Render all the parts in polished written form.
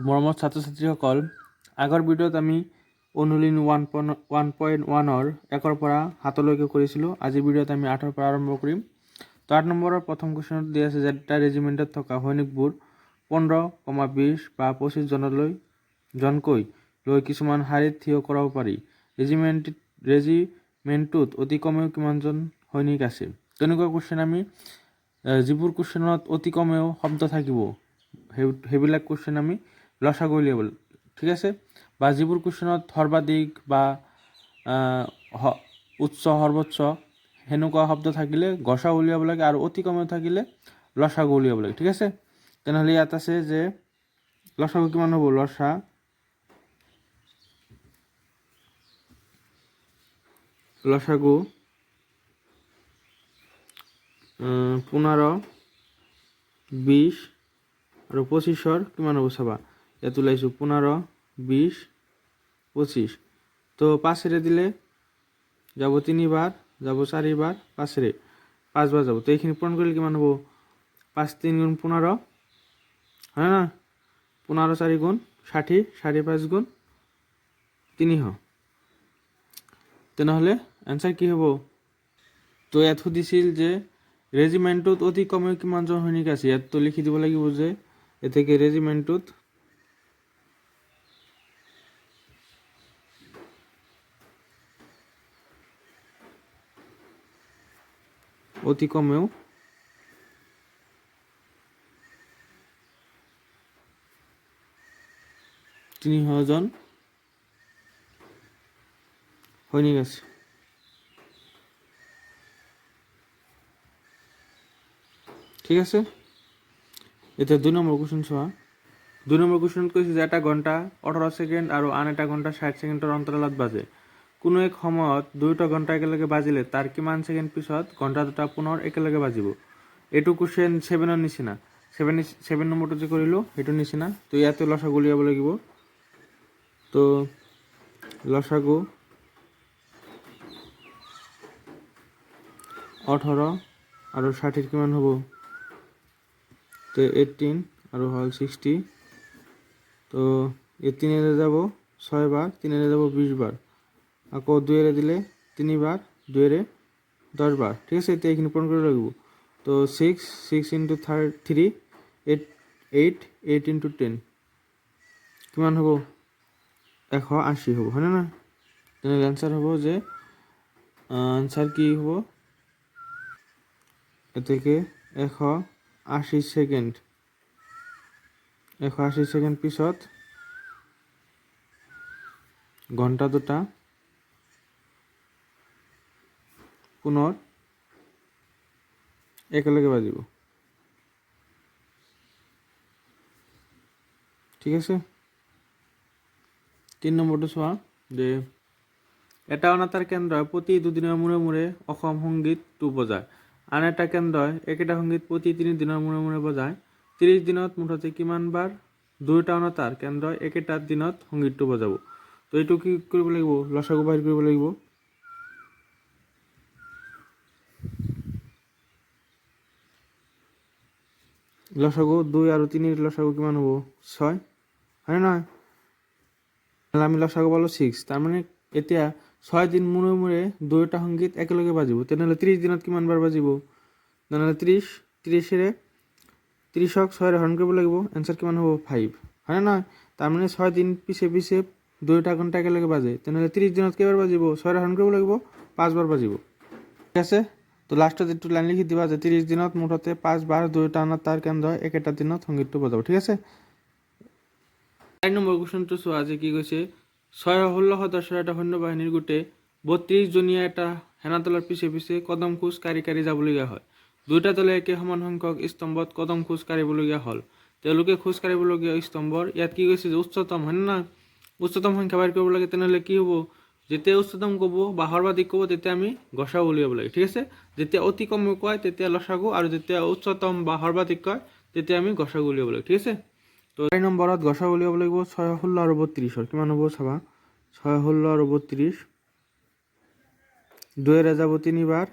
মৰমৰ ছাত্ৰ ছাত্ৰীসকল, আগৰ ভিডিঅ'ত আমি অনুলিন 1.1ৰ 1ৰ পৰা 7লৈকে কৰিছিলোঁ। আজিৰ ভিডিঅ'ত আমি 8ৰ পৰা আৰম্ভ কৰিম। তো 8 নম্বৰৰ প্ৰথম কুৱেশ্যনত দিয়া আছে যে এটা ৰেজিমেণ্টত থকা সৈনিকবোৰ 15,20 বা 25 জনকৈ লৈ কিছুমান শাৰীত থিয় কৰাব পাৰি। ৰেজিমেণ্টটোত অতি কমেও কিমানজন সৈনিক আছে? তেনেকুৱা কুৱেশ্যন আমি যিবোৰ কুৱেশ্যনত অতি কমেও শব্দ থাকিব সেইবিলাক কুৱেশ্যন আমি লসাগু উলিয়াব, ঠিক আছে। বা যিবোৰ কুৱেশ্যনত সৰ্বাধিক বা উচ্চ সৰ্বোচ্চ সেনেকুৱা শব্দ থাকিলে গসাগু উলিয়াব লাগে, আৰু অতি কমেও থাকিলে লসাগু উলিয়াব লাগে, ঠিক আছে। তেনেহ'লে ইয়াত আছে যে লসাগু কিমান হ'ব? লসাগু 15, 20 আৰু 25ৰ কিমান হ'ব চাবা। ইয়াত ওলাইছোঁ 15, 20, 25। তো 5ৰে দিলে যাব 3বাৰ, যাব 4বাৰ, 5ৰে 5বাৰ যাব। তো এইখিনি পূৰণ কৰিলে কিমান হ'ব? 5 3 গুণ 15, হয় না? 15 4 গুণ 60, 5.5 গুণ 300। তেনেহ'লে এনচাৰ কি হ'ব? তো ইয়াত সুধিছিল যে ৰেজিমেণ্টটোত অতি কমেও কিমানজন সৈনিক আছে। ইয়াততো লিখি দিব লাগিব যে এতেকে ৰেজিমেণ্টটোত অতি কমেও জন সৈনিক আছে। ঠিক আছে। এতিয়া 2 নম্বৰ কুৱেশ্যন চোৱা। 2 নম্বৰ কুৱেশ্যনত কৈছে যে এটা ঘণ্টা 18 ছেকেণ্ড আৰু আন এটা ঘণ্টা 60 ছেকেণ্ডৰ অন্তৰালত বাজে। কোনো এক সময়ত দুয়োটা ঘণ্টা একেলগে বাজিলে তাৰ কিমান ছেকেণ্ড পিছত ঘণ্টা দুটা পুনৰ একেলগে বাজিব? এইটো কুৱেশ্যন 7ৰ নিচিনা। 7 নম্বৰটো যে কৰিলোঁ সেইটোৰ নিচিনা। তো ইয়াতে লসাগু উলিয়াব লাগিব। তো লসাগু 18 আৰু 60 কিমান হ'ব? তো 18 আৰু হ'ল 60। তো 3ৰে যাব 6বাৰ, 3ৰে যাব 20 বাৰ, আকৌ 2ৰে দিলে 3বাৰ, 2ৰে 10 বাৰ, ঠিক আছে। এতিয়া এইখিনি পূৰণ কৰিব লাগিব। তো 6 into 3 8 into 10 কিমান হ'ব? 180 হ'ব, হয়নে নহয়? তেনেহ'লে আনচাৰ হ'ব যে আনচাৰ কি হ'ব? এতেকে 180 ছেকেণ্ড। 180 ছেকেণ্ড পিছত ঘণ্টা দুটা পুনৰ একেলগে বাজিব, ঠিক আছে। 3 নম্বৰটো চোৱা যে এটা অনাতাঁৰ কেন্দ্ৰই প্ৰতি 2 দিনৰ মূৰে মূৰে অসম সংগীতটো বজায়। আন এটা কেন্দ্ৰই একেটা সংগীত প্ৰতি 3 দিনৰ মূৰে মূৰে বজায়। 30 দিনত মুঠতে কিমান বাৰ দুয়োটা অনাতাঁৰ কেন্দ্ৰই একেটা দিনত সংগীতটো বজাব? তো এইটো কি কৰিব লাগিব? লসাগু বাহিৰ কৰিব লাগিব। লসাগু 2 আৰু 3ৰ লসাগু কিমান হ'ব? 6, হয় নহয়? আমি লসাগু পালোঁ 6। তাৰমানে এতিয়া 6 দিন মূৰে মূৰে দুয়োটা সংগীত একেলগে বাজিব। তেনেহ'লে 30 দিনত কিমান বাৰ বাজিব? তেনেহ'লে 30ৰে 30ক 6ৰে হৰণ কৰিব লাগিব। এনচাৰ কিমান হ'ব? 5, হয় নহয়? তাৰমানে 6 দিন পিছে পিছে দুয়োটা ঘণ্টা একেলগে বাজে। তেনেহ'লে 30 দিনত কেইবাৰ বাজিব? 6ৰে হৰণ কৰিব লাগিব, 5 বাৰ বাজিব, ঠিক আছে। তো লাষ্টত এইটো লাইন লিখি দিবা যে 30 দিনত মুঠতে 5 বাৰ দুয়োটা অনাতাঁৰ কেন্দ্ৰই একেটা দিনত সংগীতটো বজাব, ঠিক আছে। 4 নম্বৰ কুৱেশ্যনটো চোৱা যে কি কৈছে। 16 সদস্যৰ এটা সৈন্যবাহিনীৰ গোটে 32 জনীয়া এটা সেনাদলৰ পিছে পিছে কদম খোজ কাঢ়ি কাঢ়ি যাবলগীয়া হয়। দুয়োটা দলে একে সমান সংখ্যক স্তম্ভত কদম খোজ কাঢ়িবলগীয়া হ'ল। তেওঁলোকে খোজ কাঢ়িবলগীয়া স্তম্ভৰ ইয়াত কি কৈছে যে উচ্চতম, হয় নে নহয়? উচ্চতম সংখ্যা বাহিৰ কৰিব লাগে। তেনেহ'লে কি হ'ব? যেতিয়া উচ্চতম ক'ব বা সৰ্বাধিক ক'ব তেতিয়া আমি গসাগু উলিয়াব লাগে, ঠিক আছে। যেতিয়া অতি কমেও কয় তেতিয়া লসাগু, আৰু যেতিয়া উচ্চতম বা সৰ্বাধিক কয় তেতিয়া আমি গসাগু উলিয়াব লাগে, ঠিক আছে। তো 4 নম্বৰত গসাগু উলিয়াব লাগিব 6, 16 আৰু 32ৰ কিমান হ'ব চাবা। 6, 16 আৰু 32, 2ৰে যাব 3বাৰ,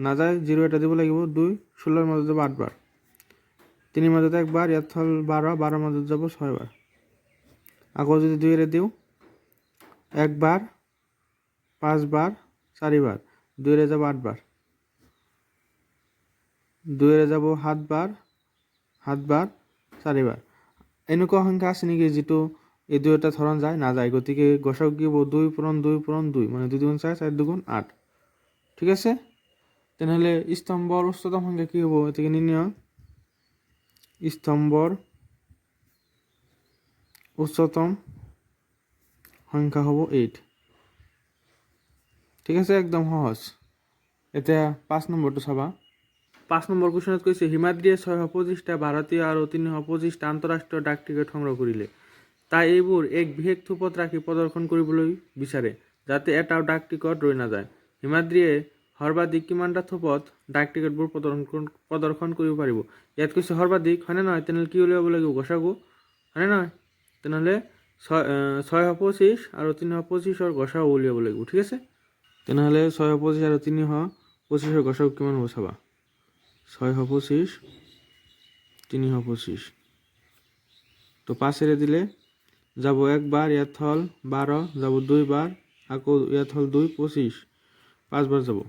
নাযায় 0 এটা দিব লাগিব, 2 16ৰ মাজত যাব 8 বাৰ, তিনের মাঝে একবার, ইয়ার থল 12, 12 মাঝে যাব 6 বার। আকৌ যদি 2 দিও, একবার, 5 বার, 4 বার, 2 যাব 8 বার, 2 যাব 7 বার, 7 বার, 4 বার। এনেকুৱা সংখ্যা আছে নেকি যিটো এই দুয়োটা ধৰণ যায়? নাযায়। গতিকে গসাগু কি হ'ব? 2 পূৰণ 2 পূৰণ 2, মানে 2 দুগুণ 4, 4 দুগুণ 8। ঠিক আছে? তেনেহ'লে স্তম্ভৰ উচ্চতম সংখ্যা কি হ'ব? এটাকে নিৰ্ণয়। স্তম্ভৰ উচ্চতম সংখ্যা হ'ব 8। ঠিক আছে? একদম সহজ। এতিয়া 5 নম্বৰটো চাবা। 5 নম্বৰ কুৱেশ্যনত কৈছে হিমাদ্ৰীয়ে 625টা ভাৰতীয় আৰু 325টা আন্তঃৰাষ্ট্ৰীয় ডাক টিকট সংগ্ৰহ কৰিলে। তাই এইবোৰ এক বিশেষ থোপত ৰাখি প্ৰদৰ্শন কৰিবলৈ বিচাৰে যাতে এটাও ডাক টিকট ৰৈ নাযায়। হিমাদ্ৰীয়ে সৰ্বাধিক কিমানটা থোপত ডাক টিকটবোৰ প্ৰদৰ্শন কৰিব পাৰিব? ইয়াত কৈছে সৰ্বাধিক, হয়নে নহয়? তেনেহ'লে কি উলিয়াব লাগিব? গসাগু, হয়নে নহয়? তেনেহ'লে 625 আৰু 325ৰ গসাগু উলিয়াব লাগিব। ঠিক আছে? তেনেহ'লে 625 আৰু 325ৰ গসাগু কিমান হ'ব চাবা। 625, 325, তো 5 দিলে যাব একবার, ইয়াত হল 12, যাব 2 বার, আকৌ ইয়াত হল 2, 25, 5 বার যাব।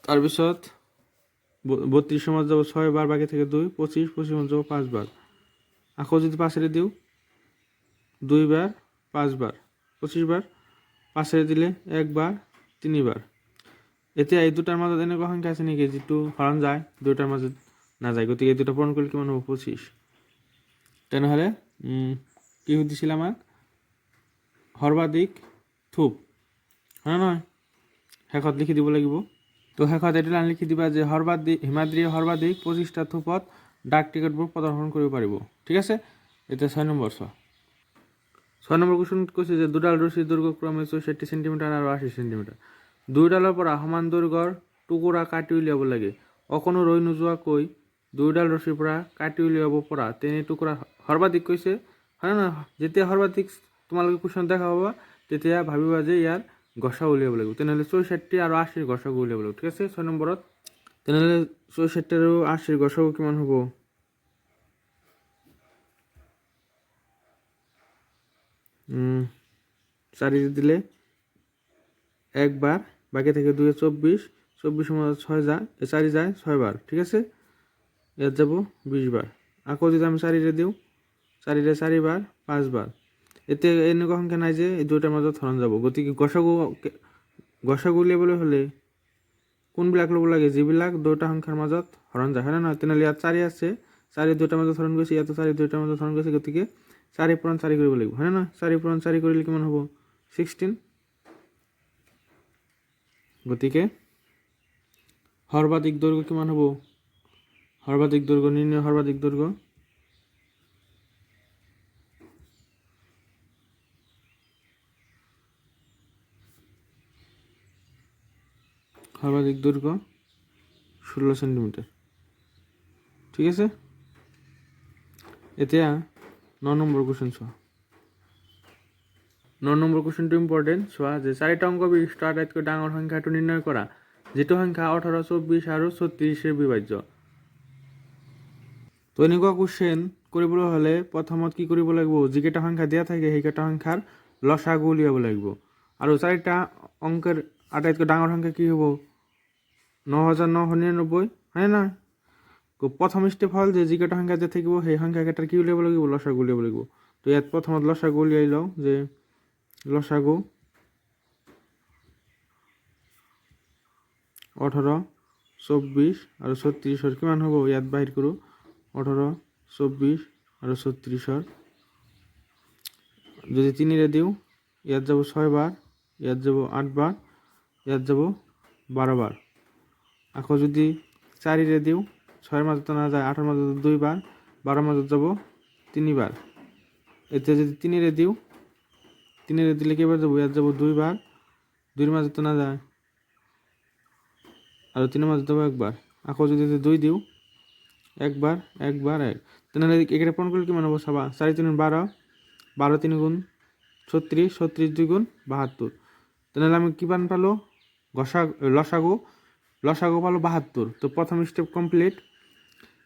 তাৰপিছত 32 মাঝে যাব 6 বার, বাকি থেকে 2, 25, 25 মাঝে যাব 5 বার। আকৌ যদি 5 দিও 2 বার, 5 বার, 25 বার, 5 দিলে 1 বার, 3 বার। এতিয়া এই দুটাৰ মাজত এনেকুৱা সংখ্যা আছে নেকি যিটো হৰণ যায়, দুটাৰ মাজত নাযায়? গতিকে এই দুটা পূৰণ কৰিলে কিমান হ'ব? 25। তেনেহ'লে কি সুধিছিল আমাক? সৰ্বাধিক থোপ, হয় নহয়? শেষত লিখি দিব লাগিব। তো শেষত এইটো লাইন লিখি দিবা যে হিমাদ্ৰীয়ে সৰ্বাধিক 25টা থোপত ডাক টিকটবোৰ প্ৰদৰ্শন কৰিব পাৰিব। ঠিক আছে? এতিয়া 6 নম্বৰ চোৱা। 6 নম্বৰ কুৱেশ্যনত কৈছে যে দুডাল ৰছীৰ দৈৰ্ঘ্য ক্ৰমে 64 চেণ্টিমিটাৰ আৰু 80 চেণ্টিমিটাৰ। দুইডালৰ পৰা সমান দৈৰ্ঘ্যৰ টুকুৰা কাটি উলিয়াব লাগে। অকণো ৰৈ নোযোৱাকৈ দুইডাল ৰছীৰ পৰা কাটি উলিয়াব পৰা তেনে টুকুৰা সৰ্বাধিক কৈছে, হয় নহয়? যেতিয়া সৰ্বাধিক তোমালোকে কুৱেশ্যন দেখা পাবা তেতিয়া ভাবিবা যে ইয়াৰ গসাগু উলিয়াব লাগিব। তেনেহ'লে 64 আৰু 80ৰ গসাগু উলিয়াব লাগিব। ঠিক আছে? 6 নম্বৰত তেনেহ'লে 64 আৰু 80ৰ গসাগু কিমান হ'ব? 4 দিলে একবার, বাকি থেকে 2 24, 24 মধ্যে 6 যায়, 4 যায় 6 বার। ঠিক আছে? ইয়াত যাব 20 বার। আকৌ যদি আমি 4 দিওঁ 4 4 বার, 5 বার। এতিয়া এনেকুৱা সংখ্যা নাই যে এই দুটাৰ মাজত হৰণ যাব। গতিকে গসাগু উলিয়াবলৈ হ'লে কোনবিলাক ল'ব লাগে? যিবিলাক দুটা সংখ্যাৰ মাজত হৰণ যায়, হয় নে নহয়? তেনেহ'লে ইয়াত 4 আছে, 4 দুটাৰ মাজত হৰণ গৈছে, ইয়াতো 4 দুটাৰ মাজত হৰণ গৈছে। গতিকে 4 পূৰণ 4 কৰিব লাগিব, হয় নে নহয়? 4 পূৰণ 4 কৰিলে কিমান হ'ব? 16। গতিকে সৰ্বাধিক দৈৰ্ঘ্য কিমান হ'ব? সৰ্বাধিক দৈৰ্ঘ্য নিৰ্ণয়। সৰ্বাধিক দৈৰ্ঘ্য সৰ্বাধিক দৈৰ্ঘ্য 16 সেন্টিমিটাৰ। ঠিক আছে? এতিয়া 9 নম্বৰ কুৱেশ্যন চোৱা। 9 নম্বৰ কুৱেশ্যনটো ইম্পৰ্টেণ্ট। চোৱা যে 4টা অংক বিশিষ্ট আটাইতকৈ ডাঙৰ সংখ্যাটো নিৰ্ণয় কৰা যিটো সংখ্যা 18, 24 আৰু 36 বিভাজ্য। তো এনেকুৱা কুৱেশ্যন কৰিবলৈ হ'লে প্ৰথমত কি কৰিব লাগিব? যিকেইটা সংখ্যা দিয়া থাকে সেইকেইটা সংখ্যাৰ লসাগু উলিয়াব লাগিব। আৰু 4টা অংকেৰ আটাইতকৈ ডাঙৰ সংখ্যা কি হ'ব? 9999, হয় না? প্ৰথম স্টেপ হ'ল যে যিকেইটা সংখ্যা দিয়া থাকিব সেই সংখ্যাকেইটাৰ কি উলিয়াব লাগিব? লসাগু উলিয়াব লাগিব। তো ইয়াত প্ৰথমত লসাগু উলিয়াই লওঁ যে লসাগু 18, 24 আৰু 36ৰ কিমান হ'ব? ইয়াত বাহিৰ কৰোঁ। 18, 24 আৰু 36ৰ যদি 3 দিওঁ ইয়াত যাব 6 বার, ইয়াত যাব 8 বার, ইয়াত যাব 12 বার। আকৌ যদি 4 দিওঁ 6-ৰ মাজত নাযায়, 8-ৰ মাজত 2 বাৰ, 12-ৰ মাজত যাব 3 বাৰ। এতিয়া যদি 3 দিওঁ 3 দিলে কেইবাৰ যাব? ইয়াত যাব 2 বাৰ, 2-ৰ মাজত নাযায় আৰু 3-ৰ মাজত যাব 1 বাৰ। আকৌ যদি 2 দিওঁ 1 বাৰ, 1 বাৰ, 1। তেনেহ'লে এইকেইটা পূৰণ কৰিলে কিমান হ'ব চাবা। 4 3 12, 12 3 গুণ 36, 36 2 গুণ 72। তেনেহ'লে আমি কিমান পালোঁ? লসাগু পালোঁ 72। তো প্ৰথম স্টেপ কমপ্লিট।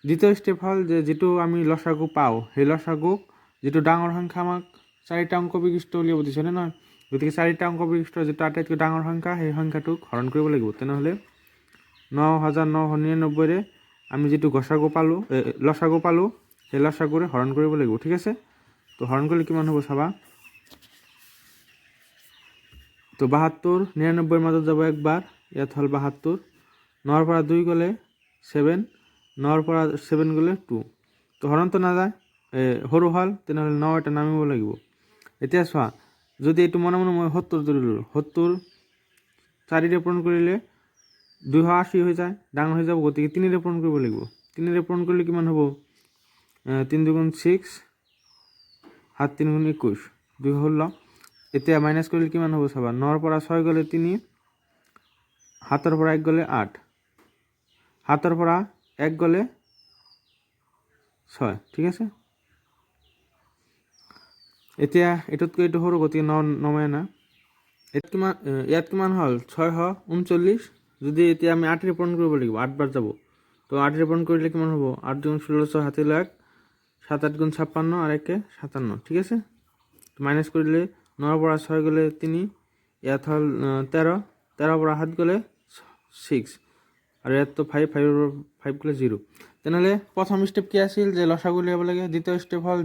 দ্বিতীয় স্টেপ হ'ল যে যিটো আমি লসাগু পাওঁ সেই লসাগুক যিটো ডাঙৰ সংখ্যা আমাক 4টা অংক বিশিষ্ট উলিয়াব দিছে নে নহয়, গতিকে 4টা অংক বিশিষ্ট যিটো আটাইতকৈ ডাঙৰ সংখ্যা সেই সংখ্যাটোক হৰণ কৰিব লাগিব। তেনেহ'লে 9999ৰে আমি যিটো লসাগু পালোঁ সেই লসাগুৰে হৰণ কৰিব লাগিব। ঠিক আছে, তো হৰণ কৰিলে কিমান হ'ব চাবা। তো 72 99ৰ মাজত যাব একবাৰ, ইয়াত হ'ল 72, 9ৰ পৰা 2 গ'লে 7, 9ৰ পৰা 7 গ'লে 2, তো হৰণটো নাযায়, সৰু হ'ল, তেনেহ'লে 9 এটা নামিব লাগিব। এতিয়া চোৱা, যদি এইটো মনে মনে মই 70 ধৰিলোঁ, 70 4ৰে পূৰণ কৰিলে 280 হৈ যায়, ডাঙৰ হৈ যাব, গতিকে 3ৰে পূৰণ কৰিব লাগিব। 3ৰে পূৰণ কৰিলে কিমান হ'ব, 3 2 6, 7 3 21, 216। এতিয়া মাইনাছ কৰিলে কিমান হ'ব চাবা, 9ৰ পৰা 6 গ'লে 3, 7ৰ পৰা 1 গ'লে 8, 7ৰ পৰা 1 গ'লে 6। ঠিক আছে, এতিয়া এইটোতকৈ এইটো সৰু, গতিকে নমাই আনা। ইয়াত কিমান হ'ল, 639। যদি এতিয়া আমি 8ৰে পূৰণ কৰিব লাগিব, 8 বাৰ যাব, তো 8ৰে পূৰণ কৰিলে কিমান হ'ব, 8 2 16 6 7 1, 7 8 গুণ 56 আর 1 57। ঠিক আছে, তো মাইনাছ কৰিলে 9ৰ পৰা 6 গ'লে 3, ইয়াত হ'ল 13, 13ৰ পৰা 7 গ'লে 6, আৰু ইয়াততো 5 গ'লে 0। তেনেহ'লে প্ৰথম ষ্টেপ কি আছিল, যে লসাগু উলিয়াব লাগে। দ্বিতীয় ষ্টেপ হ'ল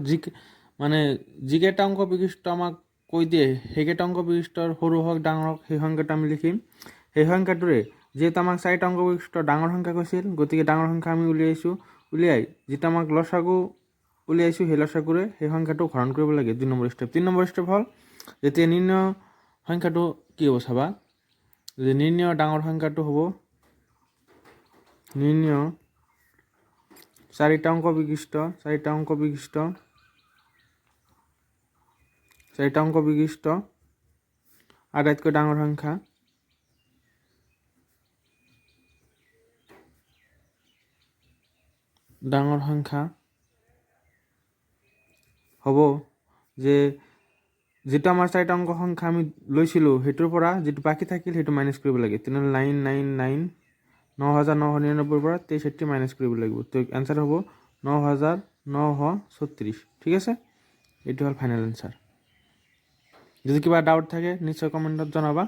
যিকেইটা অংক বিশিষ্ট আমাক কৈ দিয়ে সেইকেইটা অংক বিশিষ্টৰ সৰু হওক ডাঙৰ হওক সেই সংখ্যাটো আমি লিখিম। সেই সংখ্যাটোৰে যিহেতু আমাক 4টা অংক বিশিষ্ট ডাঙৰ সংখ্যা কৈছিল, গতিকে ডাঙৰ সংখ্যা আমি উলিয়াই যিটো আমাক লসাগু উলিয়াইছোঁ সেই লসাগুৰে সেই সংখ্যাটো হৰণ কৰিব লাগে। 2 নম্বৰ ষ্টেপ। 3 নম্বৰ ষ্টেপ হ'ল যেতিয়া নিৰ্ণয় সংখ্যাটো কি হ'ব চাবা, যে নিৰ্ণয় ডাঙৰ সংখ্যাটো হ'ব নিৰ্ণয় 4টা অংক বিশিষ্ট আটাইতকৈ ডাঙৰ সংখ্যা হ'ব যে যিটো আমাৰ 4টা অংক সংখ্যা আমি লৈছিলোঁ সেইটোৰ পৰা যিটো বাকী থাকিল সেইটো মাইনাছ কৰিব লাগে। তেনেহ'লে 9999ৰ পৰা 63 মাইনাছ কৰিব লাগিব, তো এনচাৰ হ'ব 9936। ঠিক আছে, এইটো হ'ল ফাইনেল এনচাৰ। যদি কিবা ডাউট থাকে নিশ্চয় কমেণ্টত জনাবা।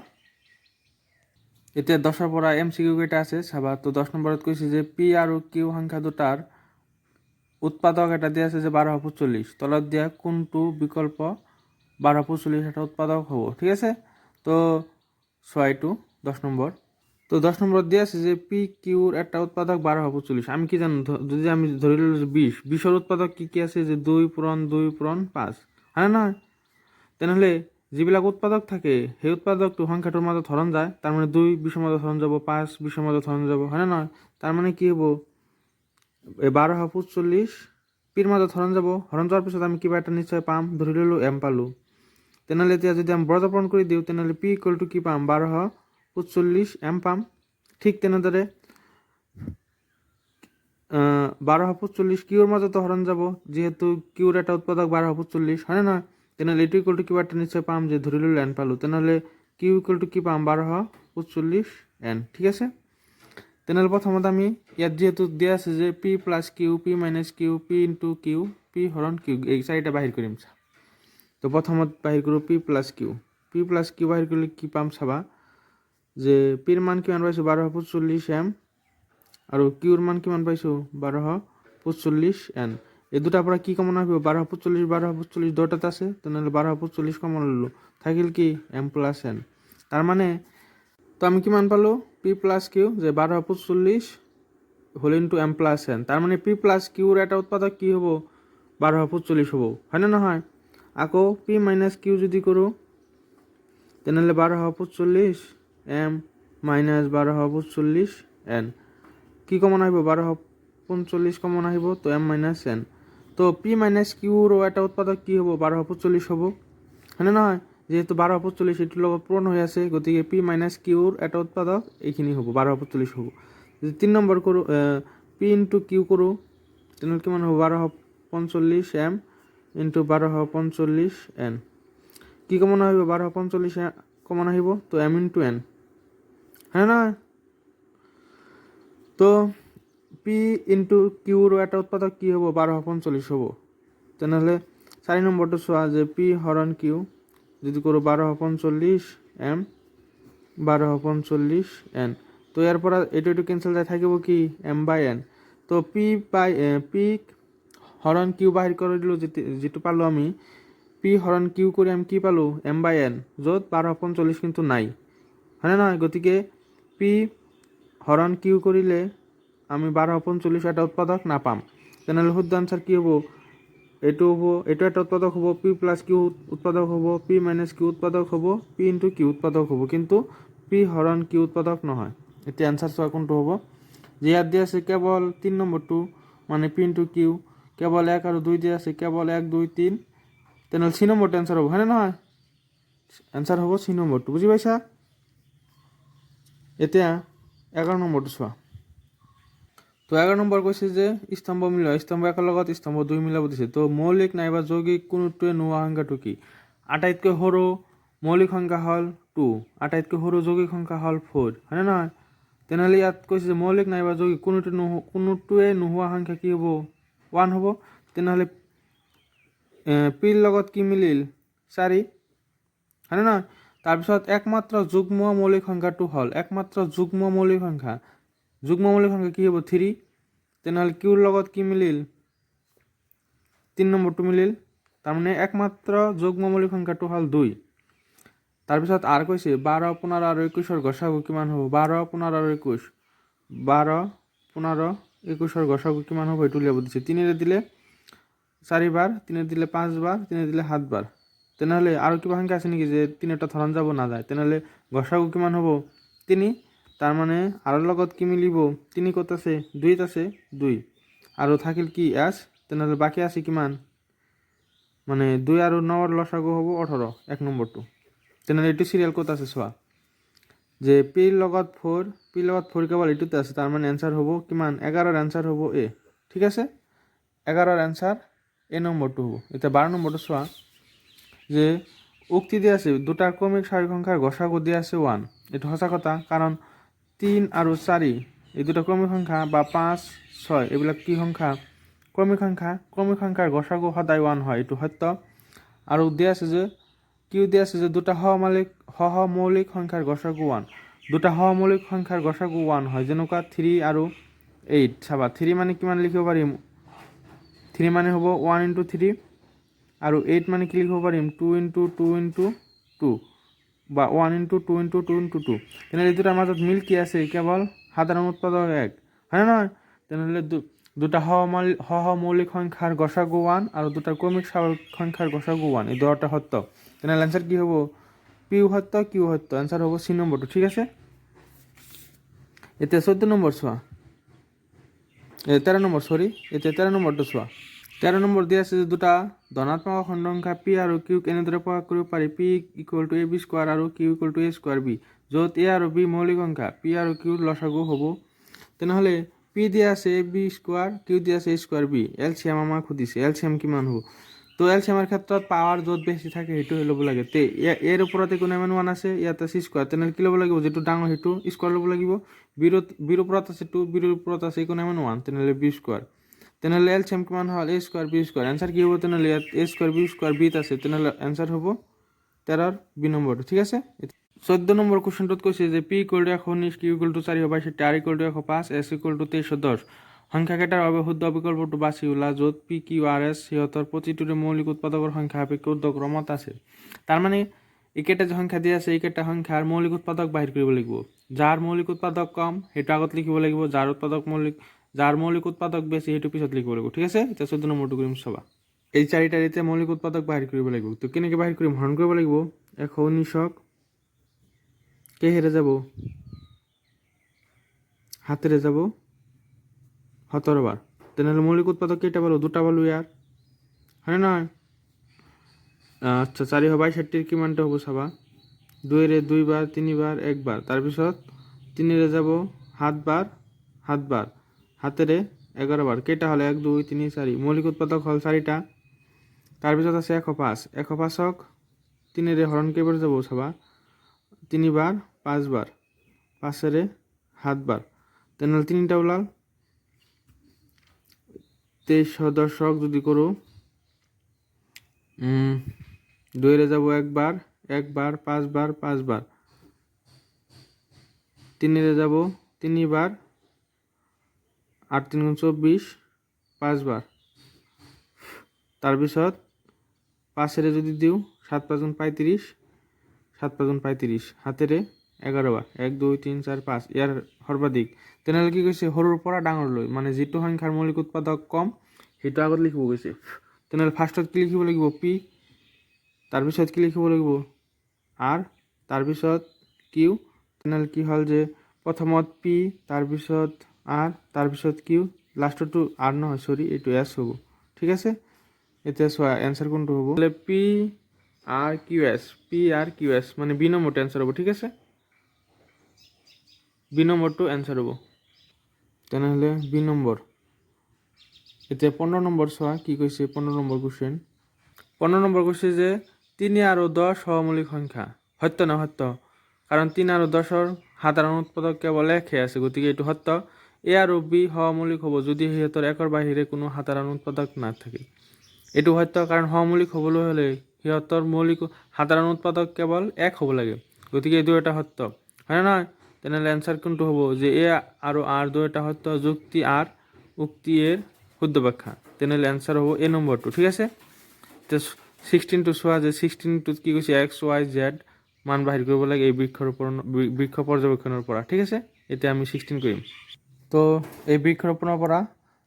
এতিয়া 10ৰ পৰা MCQ কেইটা আছে চাবা। তো 10 নম্বৰত কৈছে যে পি আৰু কিউ সংখ্যা দুটাৰ উৎপাদক এটা দিয়া আছে যে 1245, তলত দিয়া কোনটো বিকল্প 1245 এটা উৎপাদক হ'ব। ঠিক আছে, তো চোৱা এইটো 10 নম্বৰ। তো 10 নম্বৰত দিয়া আছে যে পি কিউৰ এটা উৎপাদক 1245। আমি কি জানো, যদি আমি ধৰি ললোঁ যে 20ৰ উৎপাদক কি আছে, যে 2 পূৰণ 2 পূৰণ 5, হয় নহয়? তেনেহ'লে যিবিলাক উৎপাদক থাকে সেই উৎপাদকটো সংখ্যাটোৰ মাজত হৰণ যায়, তাৰমানে 2 20ৰ মাজত হৰণ যাব, 5 20ৰ মাজত হৰণ যাব, হয় নে নহয়? তাৰমানে কি হ'ব, 1245 পিৰ মাজত হৰণ যাব, হৰণ যোৱাৰ পিছত আমি কিবা এটা নিশ্চয় পাম, ধৰি ললোঁ এম পালোঁ। তেনেহ'লে এতিয়া যদি আমি বৰ্গপূৰণ কৰি দিওঁ তেনেহ'লে পি ইকুৱেল টু কি পাম, 1245 এম পাম। ঠিক তেনেদৰে 1245 কিউৰ মাজতো হৰণ যাব, যিহেতু কিউৰ এটা উৎপাদক 1245, হয় নে নহয়? তেনেহ'লে এইটো ইকুৱেল টু কিবা এটা নিশ্চয় পাম, যে ধৰি ললোঁ এন পালোঁ, তেনেহ'লে কিউ ইকুৱেল টু কি পাম, 1245 এন। ঠিক আছে, তেনেহ'লে প্ৰথমত আমি ইয়াত যিহেতু দিয়া আছে যে P plus Q, P minus Q, P into Q, P হৰণ কিউ, এই 4টা বাহিৰ কৰিম। তো প্ৰথমত বাহিৰ কৰোঁ পি প্লাছ কিউ বাহিৰ কৰিলে কি পাম চাবা, যে পিৰ মান কিমান পাইছোঁ, 1245 এম, আৰু কিউৰ মান কিমান পাইছোঁ, 1245 এন। এই দুটাৰ পৰা কি কমন আহিব, 1245 দুটাত আছে, তেনেহ'লে 1245 কমন ল'লোঁ, থাকিল কি এম প্লাছ এন। তাৰমানে তো আমি কিমান পালোঁ, পি প্লাছ কিউ যে 1245 whole into M plus N. তাৰমানে পি প্লাছ কিউৰ এটা উৎপাদক কি হ'ব, 1245 হ'ব, হয়নে নহয়? আকৌ পি মাইনাছ কিউ যদি কৰোঁ তেনেহ'লে 1245 এম মাইনাছ 1245 এন। কি কমন আহিব, 1245 কমন আহিব, তো এম মাইনাছ এন। তো পি মাইনাছ কিউৰো এটা উৎপাদক কি হ'ব, 1245 হ'ব, হয়নে নহয়? যেহেতু 1245 এইটোৰ লগত পূৰণ হৈ আছে, গতিকে পি মাইনাছ কিউৰ এটা উৎপাদক এইখিনি হ'ব, 1245 হ'ব। যদি 3 নম্বৰ কৰোঁ, পি ইনটু কিউ কৰোঁ তেনেহ'লে কিমান হ'ব, 1245 এম ইনটু 1245 এন। কি কমন আহিব, 1245 কমন আহিব, তো এম ইনটু এন, হয়নে নহয়? তো পি ইন্টু কিউর এটা উৎপাদক কি হব 12/45 হব। তেনেহ'লে 4 নম্বৰটো চোৱা যে পি হৰণ কিউ যদি কৰোঁ 12/45 এম 12/45 এন। তো ইয়াৰ পৰা এইটো কেঞ্চেল যাই থাকিব কি m/n। তো পি হৰণ কিউ বাহিৰ কৰি দিলোঁ, যিটো পালোঁ আমি পি হৰণ কিউ কৰি আমি কি পালোঁ m/n, য'ত 12/45 কিন্তু নাই, হয়নে নহয়? গতিকে পি হৰণ কিউ কৰিলে আমি 12/45 এটা উৎপাদক নাপাম। তেনেহ'লে শুদ্ধ আনচাৰ কি হ'ব? এইটো হ'ব, এইটো এটা উৎপাদক হ'ব, পি প্লাছ কিউ উৎপাদক হ'ব, পি মাইনাছ কিউ উৎপাদক হ'ব, পি ইন্টু কিউ উৎপাদক হ'ব, কিন্তু পি হৰণ কিউ উৎপাদক নহয়। এতিয়া আনচাৰ চোৱা কোনটো হ'ব। যে ইয়াত দিয়া আছে কেৱল 3 নম্বৰটো মানে পি ইন্টু কিউ, কেৱল 1 আৰু 2 দিয়া আছে, কেৱল 1 2 3, তেনেহ'লে চি নম্বৰটো এনচাৰ হ'ব, হয়নে নহয়? এনচাৰ হ'ব চি নম্বৰটো, বুজি পাইছা? এতিয়া 11 নম্বৰটো চোৱা। তো 11 নম্বৰ কৈছে যে স্তম্ভ মিলোৱা, স্তম্ভ 1 লগত স্তম্ভ 2 মিলাব দিছে। তো মৌলিক নাইবা যৌগিক কোনোটোৱে নোহোৱা সংখ্যাটো কি? আটাইতকৈ সৰু মৌলিক সংখ্যা হ'ল 2, আটাইতকৈ সৰু যৌগিক সংখ্যা হ'ল 4, হয়নে নহয়? তেনেহ'লে ইয়াত কৈছে যে মৌলিক নাইবা যৌগিক কোনোটোৱে নোহোৱা সংখ্যা কি হ'ব? 1 হ'ব। তেনেহ'লে পিৰ লগত কি মিলিল? 4, হয়নে নহয়? তাৰপিছত একমাত্ৰ যুগ্ম মৌলিক সংখ্যাটো হ'ল একমাত্ৰ যুগ্ম মৌলিক সংখ্যা কি হ'ব? 3। তেনেহ'লে কিউৰ লগত কি মিলিল? 3 নম্বৰটো মিলিল, তাৰমানে একমাত্ৰ যুগ্ম মৌলিক সংখ্যাটো হ'ল 2। তাৰপিছত আৰু কৈছে 12 15 আৰু 21ৰ গসাগু কিমান হ'ব? 12 15 আৰু 21, 12 15 21ৰ গসাগু কিমান হ'ব এইটো উলিয়াব দিছে। 3 দিলে 4 বাৰ, 3 দিলে 5 বাৰ, 3 দিলে 7 বাৰ। তেনেহ'লে আৰু কিবা সংখ্যা আছে নেকি যে 3টা ধৰণ যাব নাযায়? তেনেহ'লে গসাগু কিমান হ'ব? 3। তাৰমানে আৰু লগত কি মিলিব? 3 ক'ত আছে? 2ত আছে, 2 আৰু থাকিল কি এছ। তেনেহ'লে বাকী আছে কিমান? মানে 2 আৰু 9ৰ লসাগু হ'ব 18, 1 নম্বৰটো। তেনেহ'লে এইটো চিৰিয়েল ক'ত আছে চোৱা, যে পিৰ লগত 4 কেৱল এইটোতে আছে, তাৰমানে এনচাৰ হ'ব কিমান? 11ৰ এনচাৰ হ'ব এ, ঠিক আছে? 11ৰ এনচাৰ এ নম্বৰটো হ'ব। এতিয়া 12 নম্বৰটো চোৱা, যে উক্তি দিয়া আছে দুটাৰ ক্ৰমিক চাৰি সংখ্যাৰ গসাগু দিয়া আছে 1। এইটো সঁচা কথা, কাৰণ 3 আৰু 4 এই দুটা ক্ৰমিক সংখ্যা, বা 5 6 এইবিলাক কি সংখ্যা? ক্ৰমিক সংখ্যা। ক্ৰমিক সংখ্যাৰ গসাগু সদায় 1 হয়, এইটো সত্য। আৰু দিয়া আছে যে কিউ দিয়া আছে যে দুটা সহমৌলিক সংখ্যাৰ গসাগু 1। দুটা সহমৌলিক সংখ্যাৰ গসাগু 1 হয়, যেনেকুৱা 3 আৰু 8। চাবা 3 মানে কিমান লিখিব পাৰিম? 3 মানে হ'ব 1 × 3, আৰু 8 মানে কি লিখিব পাৰিম? 2 × 2 × 2, বা 1 × 2 × 2 × 2। তেনেহ'লে এই দুটাৰ মাজত মিল কি আছে? কেৱল সাধাৰণ উৎপাদক 1, হয়নে নহয়? তেনেহ'লে দুটা সহমৌলিক সংখ্যাৰ গসাগু 1 আৰু দুটা ক্ৰমিক সংখ্যাৰ গসাগু 1, এই দুটা সত্য। তেনেহ'লে এনচাৰ কি হ'ব? পিও সত্য, কিউ সত্য। এনচাৰ হ'ব চি নম্বৰটো, ঠিক আছে? এতিয়া 14 নম্বৰ চোৱা, 13 নম্বৰ, এতিয়া 13 নম্বৰটো চোৱা। 13 নম্বৰ দিয়া আছে যে দুটা ধনাত্মক খণ্ড সংখ্যা পি আৰু কিউক এনেদৰে প্ৰকাশ কৰিব পাৰি: পি = ab² আৰু কিউ = a²b, য'ত এ আৰু বি মৌলিক সংখ্যা। পি আৰু কিউৰ লসাগু হ'ব। তেনেহ'লে পি দিয়া আছে ab², কিউ দিয়া আছে a²b, এলচিএম আমাক সুধিছে, এলচিএম কিমান হ'ব? তো এলচিএমৰ ক্ষেত্ৰত পাৱাৰ য'ত বেছি থাকে সেইটো ল'ব লাগে। তে এৰ ওপৰত একো নাই, 1 আছে, ইয়াত আছে স্কোৱাৰ, তেনেহ'লে কি ল'ব লাগিব? যিটো ডাঙৰ সেইটো স্কোৱাৰ ল'ব লাগিব। বিৰ ওপৰত আছে 2, বিৰ ওপৰত আছে একো নাই, 1, তেনেহ'লে b²। তেনেহ'লে এলচিএম কিমান হ'ল? a² b²। এনচাৰ কি হ'ব? তেনেহ'লে ইয়াত a² b² বিত আছে, তেনেহ'লে এনচাৰ হ'ব 13ৰ বি নম্বৰটো, ঠিক আছে? 14 নম্বৰ কুৱেশ্যনটোত কৈছে যে পি = 119, কিউ = 462, আৰ = 105, এছ = 2310 সংখ্যাকেইটাৰ বাবে শুদ্ধ বিকল্পটো বাছি ওলা, য'ত পি কিউ আৰ এছ সিহঁতৰ প্ৰতিটোৰে মৌলিক উৎপাদকৰ সংখ্যা সাপেক্ষে ঊৰ্ধ্বক্ৰমত আছে। তাৰমানে এইকেইটা যে সংখ্যা দিয়া আছে, এইকেইটা সংখ্যাৰ মৌলিক উৎপাদক বাহিৰ কৰিব লাগিব। যাৰ মৌলিক উৎপাদক কম সেইটো আগত লিখিব লাগিব, যাৰ মৌলিক উৎপাদক বেছি সেইটো পিছত লিখিব লাগিব, ঠিক আছে? এতিয়া 14 নম্বৰটো কৰিম চাবা। এই চাৰিটাৰ এতিয়া মৌলিক উৎপাদক বাহিৰ কৰিব লাগিব। তো কেনেকৈ বাহিৰ কৰিম? হৰণ কৰিব লাগিব। 119ক কিহেৰে যাব? হাতেৰে যাব 17 বাৰ। তেনেহ'লে মৌলিক উৎপাদক কেইটা পালোঁ? 2টা পালোঁ ইয়াৰ, হয়নে নহয়? আচ্ছা, 462ৰ কিমানটা হ'ব চাবা। 2ৰে 2 বাৰ, 3 বাৰ, 1 বাৰ। তাৰপিছত 3ৰে যাব 7 বাৰ, 7 বাৰ। হাতেৰে 11 বাৰ। কেইটা হ'ল? 1 2 3 4, মৌলিক উৎপাদক হ'ল 4টা। তাৰপিছত আছে 105, 105ক 3ৰে হৰণ কেইবাৰ যাব চাবা? 3 বাৰ, 5 বাৰ, 5ৰে 7 বাৰ। তেনেহ'লে 3টা ওলাল। 23 দশক যদি করো 2 যাব একবার 5 বার 3 যাব 3 বার 8 3 24 5 বার তাৰপিছত 5 যদি দিও 7 5 35 7 5 35 হাতেৰে 11 বাৰ 1 2 3 4 5 ইয়াৰ সৰ্বাধিক তেনেহ'লে কি কৈছে সৰুৰ পৰা ডাঙৰলৈ মানে যিটো সংখ্যাৰ মৌলিক উৎপাদক কম সেইটো আগত লিখিব গৈছে তেনেহ'লে ফাৰ্ষ্টত কি লিখিব লাগিব পি তাৰপিছত কি লিখিব লাগিব আৰ তাৰপিছত কিউ তেনেহ'লে কি হ'ল যে প্ৰথমত পি তাৰপিছত আৰ তাৰপিছত কিউ লাষ্টটো আৰ নহয় সৰি এইটো এছ হ'ব ঠিক আছে এতিয়া চোৱা এনসাৰ কোনটো হ'ব পি আর কিউ এস মানে বি নম্বরটো এনসার হবো ঠিক আছে বি নম্বরটো এনসার হবো তেনেহলে বি নম্বর এতিয়া 15 নম্বৰ চোৱা কি কৈছে 15 নম্বৰ কোশ্চেন 15 নম্বৰ কৈছে যে 3 আৰু 10 সহমৌলিক সংখ্যা সত্য না সত্য কাৰণ 3 আৰু 10ৰ সাধাৰণ উৎপাদক কেৱল একহে আছে গতিকে এইটো সত্য এ আৰু বি সহমৌলিক হ'ব যদি সিহঁতৰ একৰ বাহিৰে কোনো সাধাৰণ উৎপাদক নাথাকে এইটো সত্য কাৰণ সহমৌলিক হ'বলৈ হ'লে সিহঁতৰ মৌলিক সাধাৰণ উৎপাদক কেৱল এক হ'ব লাগে গতিকে এই দুয়োটা সত্য হয় না তেনেহ'লে এনসাৰ কোনটো হ'ব যে এ আৰু আৰ দুয়োটা সত্য যুক্তি আৰ উক্তি এৰ শুদ্ধ ব্যাখ্যা তেনেহ'লে এনসাৰ হ'ব এ নম্বৰটো ঠিক আছে তো 16 টো চোৱা যে 16 টোত কি কৈছে এক্স ৱাই জেড মান বাহিৰ কৰিব লাগে এই বৃক্ষ পৰ্যবেক্ষণৰ পৰা ঠিক আছে এতিয়া আমি 16 কৰিম তো এই বৃক্ষৰোপণৰ পৰা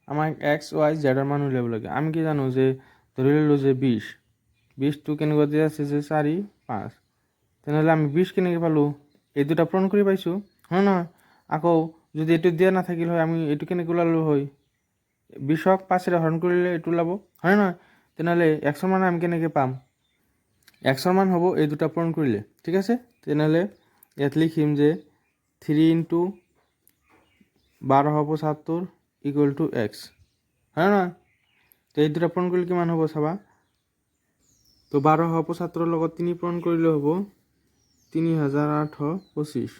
আমাক এক্স ৱাই জেডৰ মান উলিয়াব লাগে আমি কি জানো যে ধৰি ললো যে 20টো কেনেকুৱা দিয়া আছে যে 4 5 তেনেহ'লে আমি 20 কেনেকৈ পালোঁ এই দুটা পূৰণ কৰি পাইছোঁ হয় নহয় আকৌ যদি এইটো দিয়া নাথাকিল হয় আমি এইটো কেনেকৈ ওলালো হয় 20ক 5ৰে হৰণ কৰিলে এইটো ওলাব হয় নহয় তেনেহ'লে এক্সৰ মান আমি কেনেকৈ পাম এক্সৰ মান হ'ব এই দুটা পূৰণ কৰিলে ঠিক আছে তেনেহ'লে ইয়াত লিখিম যে 3 × 1275 = x হয় নহয় তো এই দুটা পূৰণ কৰিলে কিমান হ'ব চাবা তো 1275 লগত 3 পূৰণ কৰিলে হ'ব 3825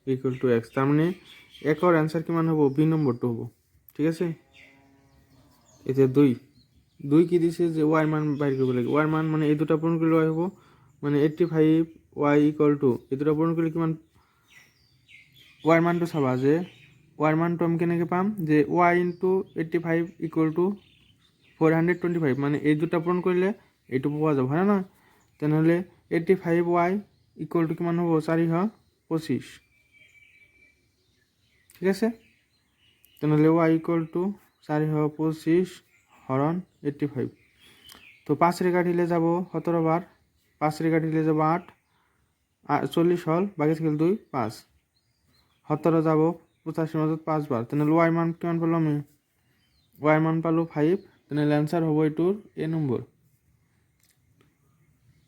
= x তাৰমানে একৰ এনসাৰ কিমান হ'ব বি নম্বৰটো হ'ব ঠিক আছে এতিয়া 2 কি দিছে যে y মান বাহিৰ কৰিব লাগে y মান মানে এই দুটা পূৰণ কৰিলে y হ'ব মানে 85 y = এই দুটা পূৰণ কৰিলে কিমান y মানটো চাবা যে y মানটো আমি কেনেকৈ পাম যে y * 85 = 425 মানে এই দুটা পূৰণ কৰিলে এইটো পোৱা যাব হয় না তেনেহ'লে 85y = কিমান হ'ব 425 ঠিক আছে তেনেহ'লে y = 425 হৰণ 85 তো 5 কাটিলে যাব 17 বার 5 কাটিলে যাব 8 40 হল বাকি থাকিল 2 5 17 যাব 85 মাজত 5 বার তেনেহ'লে y মান কিমান পালো আমি y মান পালো 5 তেনেহ'লে আনসার হ'ব এইটোৰ এ নম্বৰ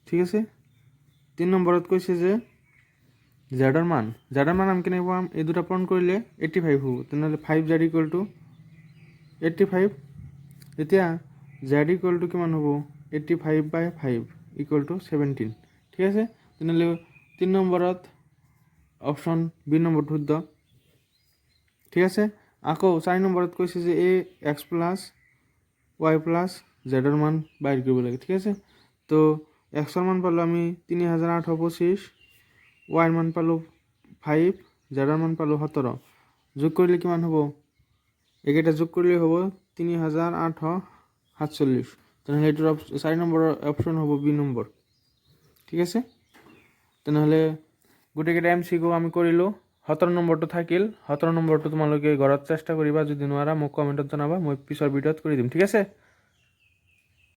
ঠিক আছে 3 নম্বৰত কৈছে যে জেডৰ মান আমি কেনেকৈ পাম এই দুটা পূৰণ কৰিলে 85 হ'ব তেনেহ'লে 5z = 85 এতিয়া z = কিমান হ'ব 85/5 = 17 ঠিক আছে তেনেহ'লে 3 নম্বৰত অপশ্যন বি নম্বৰটো শুদ্ধ ঠিক আছে আকৌ 4 নম্বৰত কৈছে যে a x + y + z ৰ মান বাহিৰ কৰিব লাগে ঠিক আছে তো x ৰ মান পালো আমি 3825 y ৰ মান পালো 5 z ৰ মান পালো 17 যোগ কৰিলে কিমান হ'ব এইকেইটা যোগ কৰিলে হ'ব 3847 তেনেহ'লে এইটোৰ 4 নম্বৰৰ অপশ্যন হ'ব বি নম্বৰ ঠিক আছে তেনেহ'লে গোটেইকেইটা MCQ আমি কৰিলোঁ 17 নম্বৰটো থাকিল 17 নম্বৰটো তোমালোকে ঘৰত চেষ্টা কৰিবা যদি নোৱাৰা মোক কমেণ্টত জনাবা মই পিছৰ ভিডিঅ'ত কৰি দিম ঠিক আছে